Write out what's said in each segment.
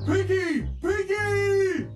Pinky! Pinky!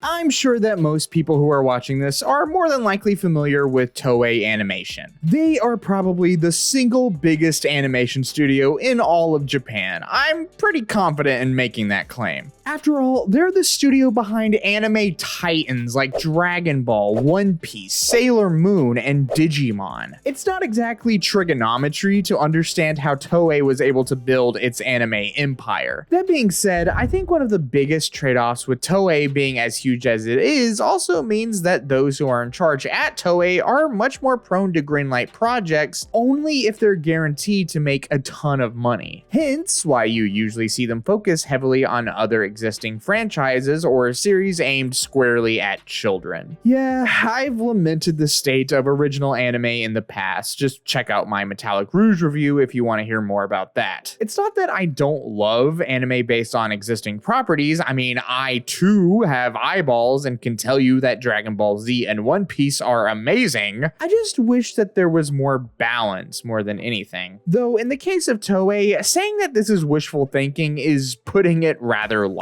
I'm sure that most people who are watching this are more than likely familiar with Toei Animation. They are probably the single biggest animation studio in all of Japan. I'm pretty confident in making that claim. After all, they're the studio behind anime titans like Dragon Ball, One Piece, Sailor Moon, and Digimon. It's not exactly trigonometry to understand how Toei was able to build its anime empire. That being said, I think one of the biggest trade-offs with Toei being as huge as it is also means that those who are in charge at Toei are much more prone to greenlight projects only if they're guaranteed to make a ton of money. Hence why you usually see them focus heavily on other existing franchises or a series aimed squarely at children. Yeah, I've lamented the state of original anime in the past. Just check out my Metallic Rouge review if you want to hear more about that. It's not that I don't love anime based on existing properties. I mean, I too have eyeballs and can tell you that Dragon Ball Z and One Piece are amazing. I just wish that there was more balance more than anything. Though in the case of Toei, saying that this is wishful thinking is putting it rather lightly.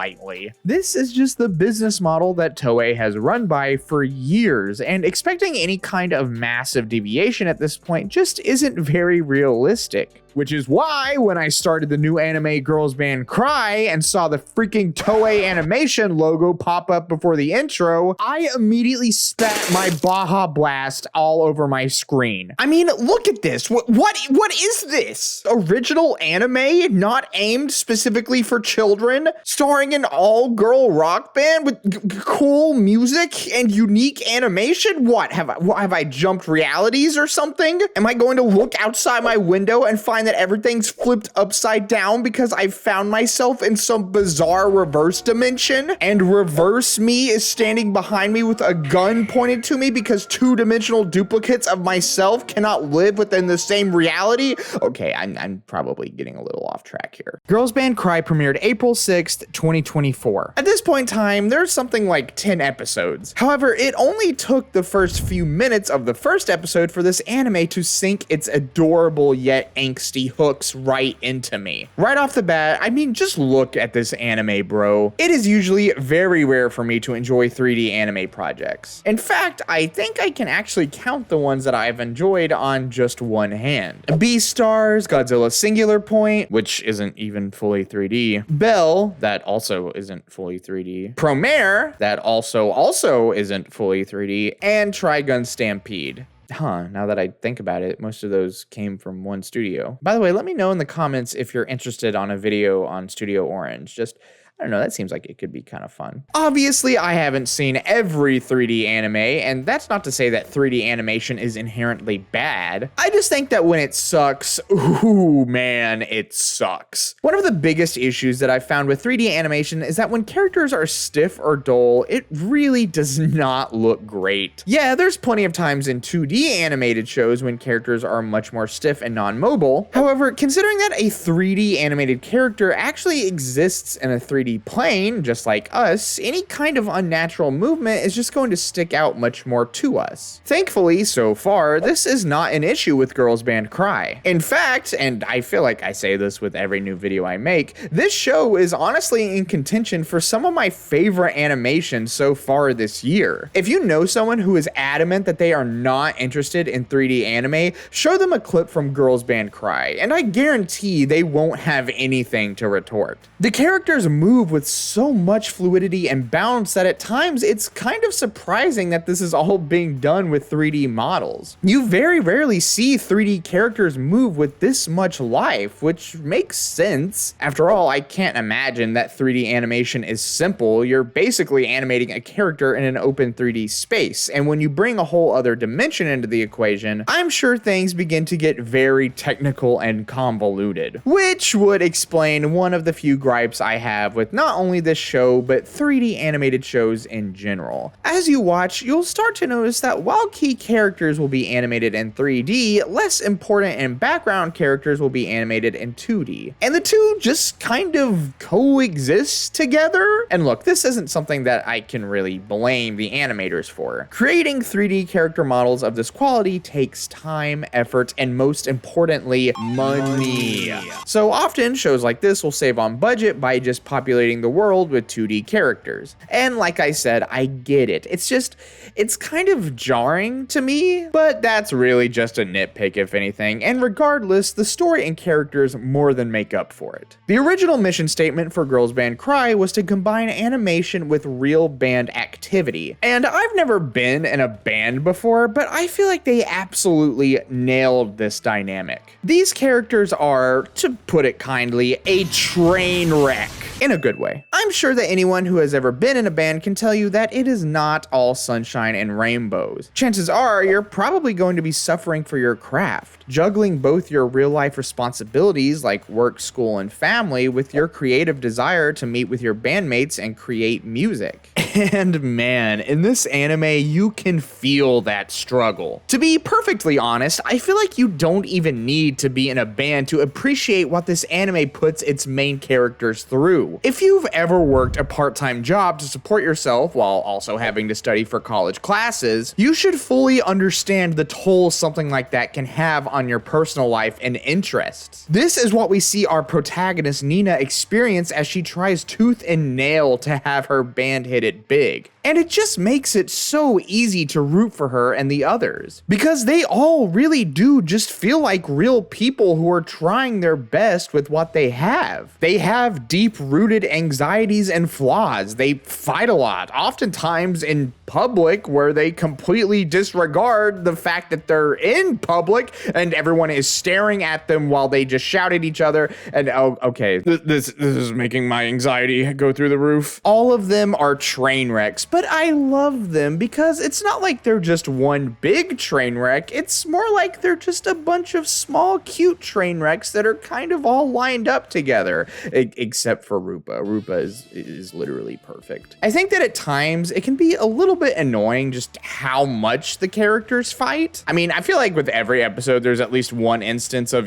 This is just the business model that Toei has run by for years, and expecting any kind of massive deviation at this point just isn't very realistic. Which is why when I started the new anime girls band Cry and saw the freaking Toei Animation logo pop up before the intro, I immediately spat my Baja Blast all over my screen. I mean, look at this. What is this? Original anime not aimed specifically for children, starring an all-girl rock band with cool music and unique animation? What, have I jumped realities or something? Am I going to look outside my window and find that everything's flipped upside down because I found myself in some bizarre reverse dimension and reverse me is standing behind me with a gun pointed to me because two-dimensional duplicates of myself cannot live within the same reality? Okay, I'm probably getting a little off track here. Girls Band Cry premiered April 6th, 2024. At this point in time, there's something like 10 episodes. However, it only took the first few minutes of the first episode for this anime to sink its adorable yet angsty hooks right into me. Right off the bat, I mean, just look at this anime, bro. It is usually very rare for me to enjoy 3D anime projects. In fact, I think I can actually count the ones that I've enjoyed on just one hand. Beastars, Godzilla Singular Point, which isn't even fully 3D. Bell, that also isn't fully 3D. Promare, that also isn't fully 3D. And Trigun Stampede. Now that I think about it, most of those came from one studio. By the way, let me know in the comments if you're interested on a video on Studio Orange. Just, I don't know, that seems like it could be kind of fun. Obviously, I haven't seen every 3D anime, and that's not to say that 3D animation is inherently bad. I just think that when it sucks, ooh man, it sucks. One of the biggest issues that I've found with 3D animation is that when characters are stiff or dull, it really does not look great. Yeah, there's plenty of times in 2D animated shows when characters are much more stiff and non-mobile. However, considering that a 3D animated character actually exists in a 3D plane, just like us, any kind of unnatural movement is just going to stick out much more to us. Thankfully, so far, this is not an issue with Girls Band Cry. In fact, and I feel like I say this with every new video I make, this show is honestly in contention for some of my favorite animations so far this year. If you know someone who is adamant that they are not interested in 3D anime, show them a clip from Girls Band Cry, and I guarantee they won't have anything to retort. The characters move with so much fluidity and balance that at times it's kind of surprising that this is all being done with 3D models. You very rarely see 3D characters move with this much life, which makes sense. After all, I can't imagine that 3D animation is simple. You're basically animating a character in an open 3D space, and when you bring a whole other dimension into the equation, I'm sure things begin to get very technical and convoluted, which would explain one of the few gripes I have with with not only this show, but 3D animated shows in general. As you watch, you'll start to notice that while key characters will be animated in 3D, less important and background characters will be animated in 2D. And the two just kind of coexist together. And look, this isn't something that I can really blame the animators for. Creating 3D character models of this quality takes time, effort, and most importantly, money. So often shows like this will save on budget by just populating the world with 2D characters. And like I said, I get it. It's kind of jarring to me, but that's really just a nitpick if anything. And regardless, the story and characters more than make up for it. The original mission statement for Girls Band Cry was to combine animation with real band activity. And I've never been in a band before, but I feel like they absolutely nailed this dynamic. These characters are, to put it kindly, a train wreck. In a good way. I'm sure that anyone who has ever been in a band can tell you that it is not all sunshine and rainbows. Chances are you're probably going to be suffering for your craft, juggling both your real life responsibilities like work, school, and family with your creative desire to meet with your bandmates and create music. And man, in this anime, you can feel that struggle. To be perfectly honest, I feel like you don't even need to be in a band to appreciate what this anime puts its main characters through. If you've ever worked a part-time job to support yourself while also having to study for college classes, you should fully understand the toll something like that can have on your personal life and interests. This is what we see our protagonist Nina experience as she tries tooth and nail to have her band hit it big. And it just makes it so easy to root for her and the others, because they all really do just feel like real people who are trying their best with what they have. They have deep-rooted anxieties and flaws. They fight a lot, oftentimes in public, where they completely disregard the fact that they're in public and everyone is staring at them while they just shout at each other. And oh, okay, this is making my anxiety go through the roof. All of them are train wrecks, but I love them because it's not like they're just one big train wreck. It's more like they're just a bunch of small, cute train wrecks that are kind of all lined up together, except for Rupa. Rupa is literally perfect. I think that at times it can be a little bit annoying just how much the characters fight. I mean, I feel like with every episode, there's at least one instance of,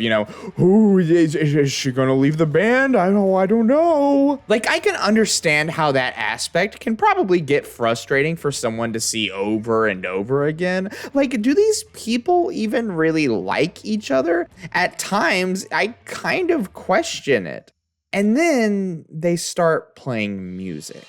who is she gonna leave the band? I don't know. Like, I can understand how that aspect can probably get frustrating for someone to see over and over again. Like, do these people even really like each other? At times, I kind of question it. And then they start playing music.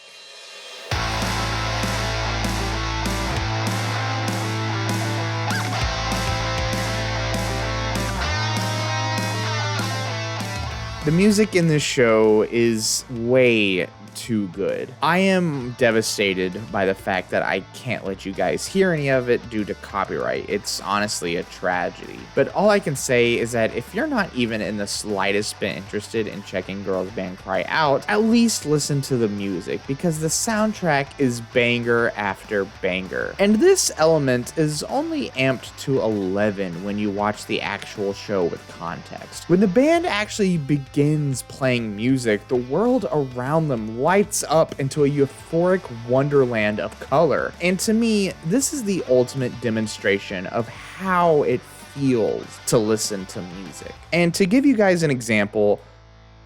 The music in this show is way too good. I am devastated by the fact that I can't let you guys hear any of it due to copyright. It's honestly a tragedy. But all I can say is that if you're not even in the slightest bit interested in checking Girls Band Cry out, at least listen to the music, because the soundtrack is banger after banger. And this element is only amped to 11 when you watch the actual show with context. When the band actually begins playing music, the world around them lights up into a euphoric wonderland of color. And to me, this is the ultimate demonstration of how it feels to listen to music. And to give you guys an example,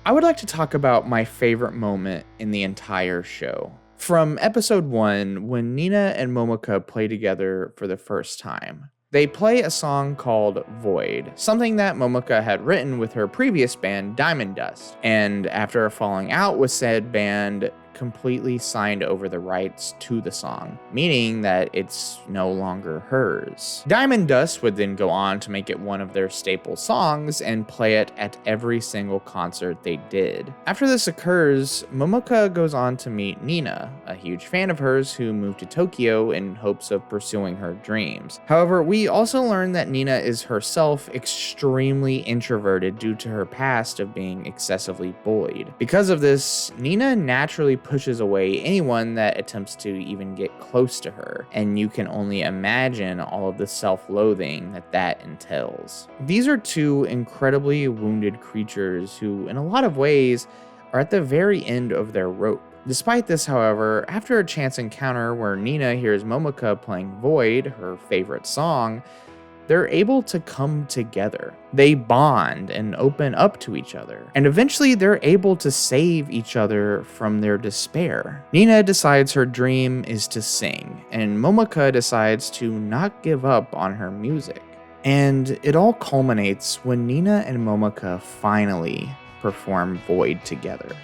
I would like to talk about my favorite moment in the entire show. From episode 1, when Nina and Momoka play together for the first time. They play a song called Void, something that Momoka had written with her previous band, Diamond Dust, and after a falling out with said band, completely signed over the rights to the song, meaning that it's no longer hers. Diamond Dust would then go on to make it one of their staple songs and play it at every single concert they did. After this occurs, Momoka goes on to meet Nina, a huge fan of hers who moved to Tokyo in hopes of pursuing her dreams. However, we also learn that Nina is herself extremely introverted due to her past of being excessively bullied. Because of this, Nina naturally pushes away anyone that attempts to even get close to her, and you can only imagine all of the self-loathing that entails. These are two incredibly wounded creatures who, in a lot of ways, are at the very end of their rope. Despite this, however, after a chance encounter where Nina hears Momoka playing Void, her favorite song, they're able to come together. They bond and open up to each other, and eventually they're able to save each other from their despair. Nina decides her dream is to sing, and Momoka decides to not give up on her music. And it all culminates when Nina and Momoka finally perform Void together.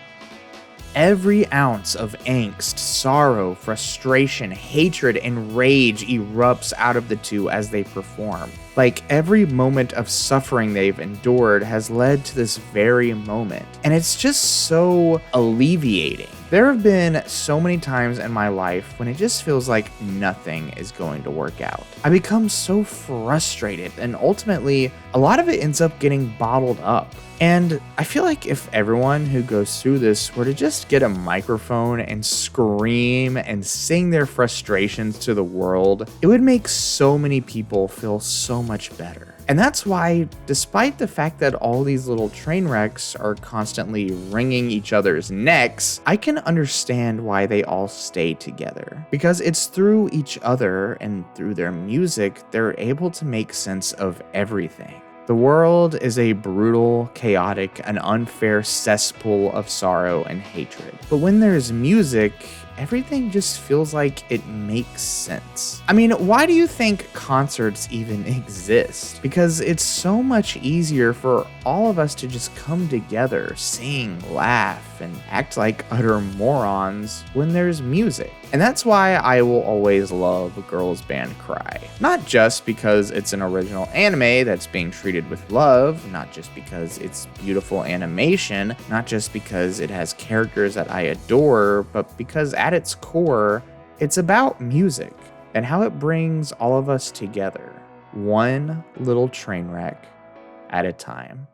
Every ounce of angst, sorrow, frustration, hatred, and rage erupts out of the two as they perform. Like every moment of suffering they've endured has led to this very moment. And it's just so alleviating. There have been so many times in my life when it just feels like nothing is going to work out. I become so frustrated, and ultimately, a lot of it ends up getting bottled up. And I feel like if everyone who goes through this were to just get a microphone and scream and sing their frustrations to the world, it would make so many people feel so much better. And that's why, despite the fact that all these little train wrecks are constantly wringing each other's necks, I can understand why they all stay together. Because it's through each other and through their music, they're able to make sense of everything. The world is a brutal, chaotic, and unfair cesspool of sorrow and hatred. But when there's music, everything just feels like it makes sense. I mean, why do you think concerts even exist? Because it's so much easier for all of us to just come together, sing, laugh, and act like utter morons when there's music. And that's why I will always love Girls Band Cry. Not just because it's an original anime that's being treated with love, not just because it's beautiful animation, not just because it has characters that I adore, but because at its core, it's about music and how it brings all of us together, one little train wreck at a time.